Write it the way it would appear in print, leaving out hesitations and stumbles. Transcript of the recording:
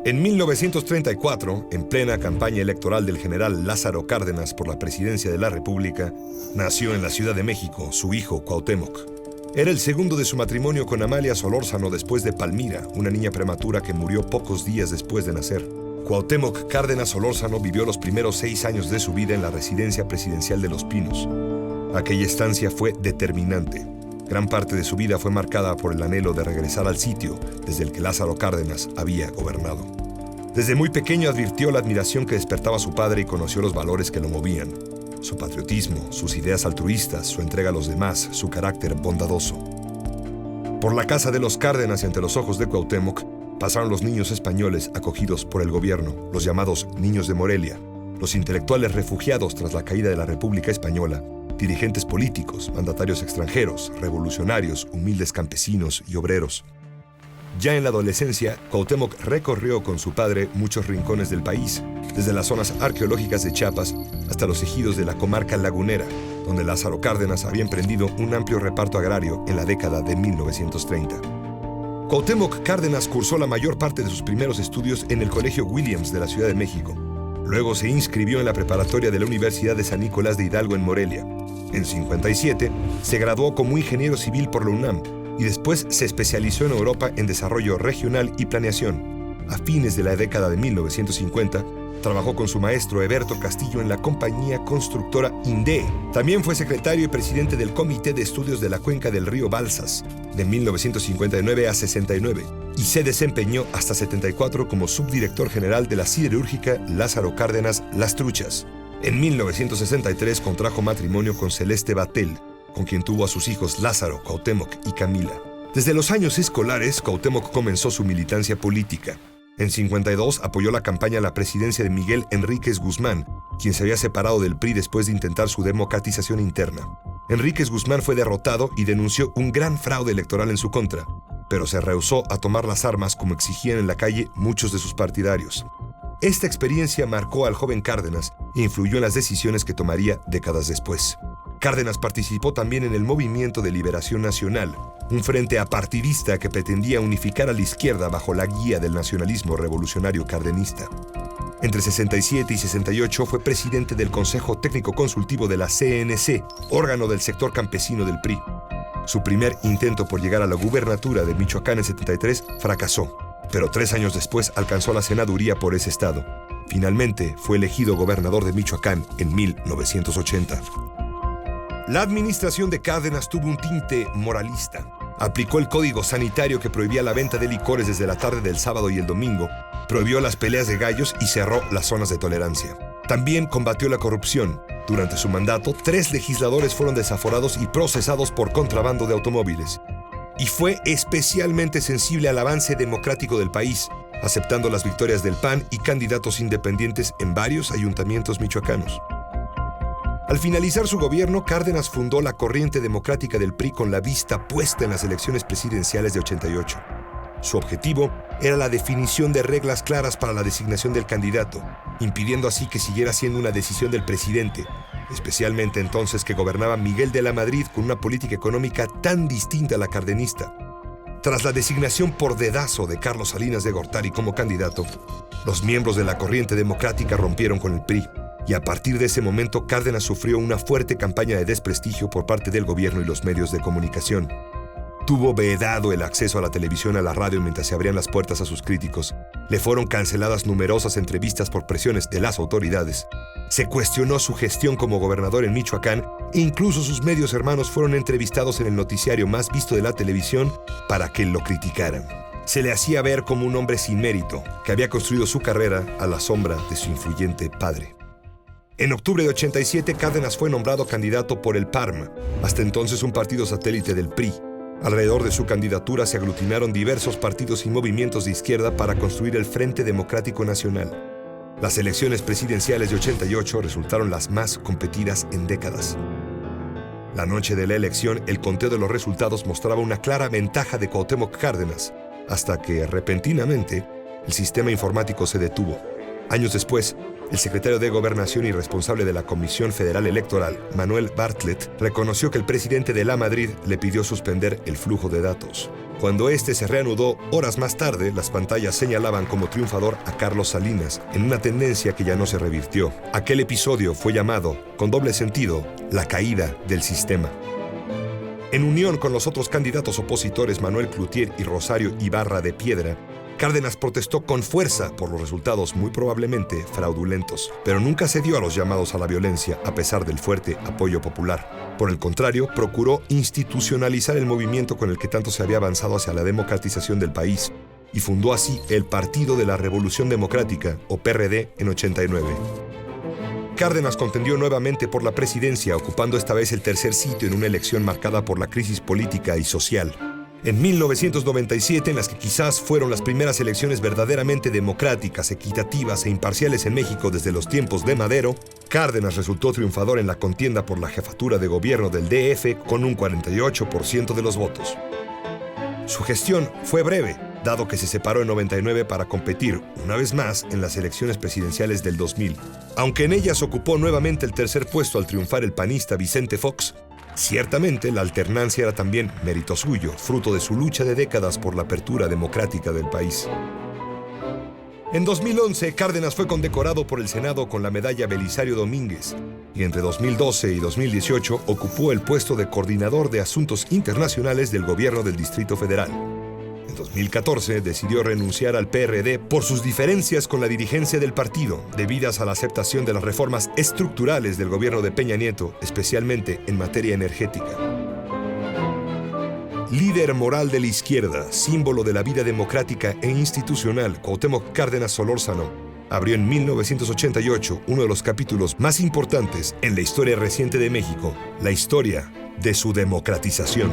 En 1934, en plena campaña electoral del general Lázaro Cárdenas por la presidencia de la República, nació en la Ciudad de México su hijo Cuauhtémoc. Era el segundo de su matrimonio con Amalia Solórzano después de Palmira, una niña prematura que murió pocos días después de nacer. Cuauhtémoc Cárdenas Solórzano vivió los primeros 6 años de su vida en la residencia presidencial de Los Pinos. Aquella estancia fue determinante. Gran parte de su vida fue marcada por el anhelo de regresar al sitio desde el que Lázaro Cárdenas había gobernado. Desde muy pequeño advirtió la admiración que despertaba su padre y conoció los valores que lo movían. Su patriotismo, sus ideas altruistas, su entrega a los demás, su carácter bondadoso. Por la casa de los Cárdenas y ante los ojos de Cuauhtémoc pasaron los niños españoles acogidos por el gobierno, los llamados niños de Morelia, los intelectuales refugiados tras la caída de la República Española, dirigentes políticos, mandatarios extranjeros, revolucionarios, humildes campesinos y obreros. Ya en la adolescencia, Cuauhtémoc recorrió con su padre muchos rincones del país, desde las zonas arqueológicas de Chiapas hasta los ejidos de la comarca lagunera, donde Lázaro Cárdenas había emprendido un amplio reparto agrario en la década de 1930. Cuauhtémoc Cárdenas cursó la mayor parte de sus primeros estudios en el Colegio Williams de la Ciudad de México. Luego se inscribió en la preparatoria de la Universidad de San Nicolás de Hidalgo en Morelia. En 57 se graduó como ingeniero civil por la UNAM y después se especializó en Europa en desarrollo regional y planeación. A fines de la década de 1950, trabajó con su maestro Heberto Castillo en la compañía constructora INDEE. También fue secretario y presidente del Comité de Estudios de la Cuenca del Río Balsas, de 1959 a 69, y se desempeñó hasta 74 como subdirector general de la siderúrgica Lázaro Cárdenas Las Truchas. En 1963 contrajo matrimonio con Celeste Batel, con quien tuvo a sus hijos Lázaro, Cuauhtémoc y Camila. Desde los años escolares, Cuauhtémoc comenzó su militancia política. En 52 apoyó la campaña a la presidencia de Miguel Enríquez Guzmán, quien se había separado del PRI después de intentar su democratización interna. Enríquez Guzmán fue derrotado y denunció un gran fraude electoral en su contra, pero se rehusó a tomar las armas como exigían en la calle muchos de sus partidarios. Esta experiencia marcó al joven Cárdenas e influyó en las decisiones que tomaría décadas después. Cárdenas participó también en el Movimiento de Liberación Nacional, un frente apartidista que pretendía unificar a la izquierda bajo la guía del nacionalismo revolucionario cardenista. Entre 67 y 68 fue presidente del Consejo Técnico Consultivo de la CNC, órgano del sector campesino del PRI. Su primer intento por llegar a la gubernatura de Michoacán en 73 fracasó, pero 3 años después alcanzó la senaduría por ese estado. Finalmente fue elegido gobernador de Michoacán en 1980. La administración de Cárdenas tuvo un tinte moralista. Aplicó el código sanitario que prohibía la venta de licores desde la tarde del sábado y el domingo, prohibió las peleas de gallos y cerró las zonas de tolerancia. También combatió la corrupción. Durante su mandato, 3 legisladores fueron desaforados y procesados por contrabando de automóviles. Y fue especialmente sensible al avance democrático del país, aceptando las victorias del PAN y candidatos independientes en varios ayuntamientos michoacanos. Al finalizar su gobierno, Cárdenas fundó la corriente democrática del PRI con la vista puesta en las elecciones presidenciales de 88. Su objetivo era la definición de reglas claras para la designación del candidato, impidiendo así que siguiera siendo una decisión del presidente, especialmente entonces que gobernaba Miguel de la Madrid con una política económica tan distinta a la cardenista. Tras la designación por dedazo de Carlos Salinas de Gortari como candidato, los miembros de la corriente democrática rompieron con el PRI. Y a partir de ese momento, Cárdenas sufrió una fuerte campaña de desprestigio por parte del gobierno y los medios de comunicación. Tuvo vedado el acceso a la televisión y a la radio mientras se abrían las puertas a sus críticos. Le fueron canceladas numerosas entrevistas por presiones de las autoridades. Se cuestionó su gestión como gobernador en Michoacán e incluso sus medios hermanos fueron entrevistados en el noticiario más visto de la televisión para que lo criticaran. Se le hacía ver como un hombre sin mérito, que había construido su carrera a la sombra de su influyente padre. En octubre de 87, Cárdenas fue nombrado candidato por el PARM, hasta entonces un partido satélite del PRI. Alrededor de su candidatura se aglutinaron diversos partidos y movimientos de izquierda para construir el Frente Democrático Nacional. Las elecciones presidenciales de 88 resultaron las más competidas en décadas. La noche de la elección, el conteo de los resultados mostraba una clara ventaja de Cuauhtémoc Cárdenas, hasta que, repentinamente, el sistema informático se detuvo. Años después, el secretario de Gobernación y responsable de la Comisión Federal Electoral, Manuel Bartlett, reconoció que el presidente de la Madrid le pidió suspender el flujo de datos. Cuando este se reanudó horas más tarde, las pantallas señalaban como triunfador a Carlos Salinas, en una tendencia que ya no se revirtió. Aquel episodio fue llamado, con doble sentido, la caída del sistema. En unión con los otros candidatos opositores Manuel Cloutier y Rosario Ibarra de Piedra, Cárdenas protestó con fuerza por los resultados muy probablemente fraudulentos, pero nunca cedió a los llamados a la violencia a pesar del fuerte apoyo popular. Por el contrario, procuró institucionalizar el movimiento con el que tanto se había avanzado hacia la democratización del país y fundó así el Partido de la Revolución Democrática, o PRD, en 89. Cárdenas contendió nuevamente por la presidencia, ocupando esta vez el tercer sitio en una elección marcada por la crisis política y social. En 1997, en las que quizás fueron las primeras elecciones verdaderamente democráticas, equitativas e imparciales en México desde los tiempos de Madero, Cárdenas resultó triunfador en la contienda por la jefatura de gobierno del DF con un 48% de los votos. Su gestión fue breve, dado que se separó en 99 para competir, una vez más, en las elecciones presidenciales del 2000. Aunque en ellas ocupó nuevamente el tercer puesto al triunfar el panista Vicente Fox, ciertamente la alternancia era también mérito suyo, fruto de su lucha de décadas por la apertura democrática del país. En 2011, Cárdenas fue condecorado por el Senado con la medalla Belisario Domínguez, y entre 2012 y 2018 ocupó el puesto de coordinador de asuntos internacionales del gobierno del Distrito Federal. En 2014 decidió renunciar al PRD por sus diferencias con la dirigencia del partido, debidas a la aceptación de las reformas estructurales del gobierno de Peña Nieto, especialmente en materia energética. Líder moral de la izquierda, símbolo de la vida democrática e institucional, Cuauhtémoc Cárdenas Solórzano abrió en 1988 uno de los capítulos más importantes en la historia reciente de México, la historia de su democratización.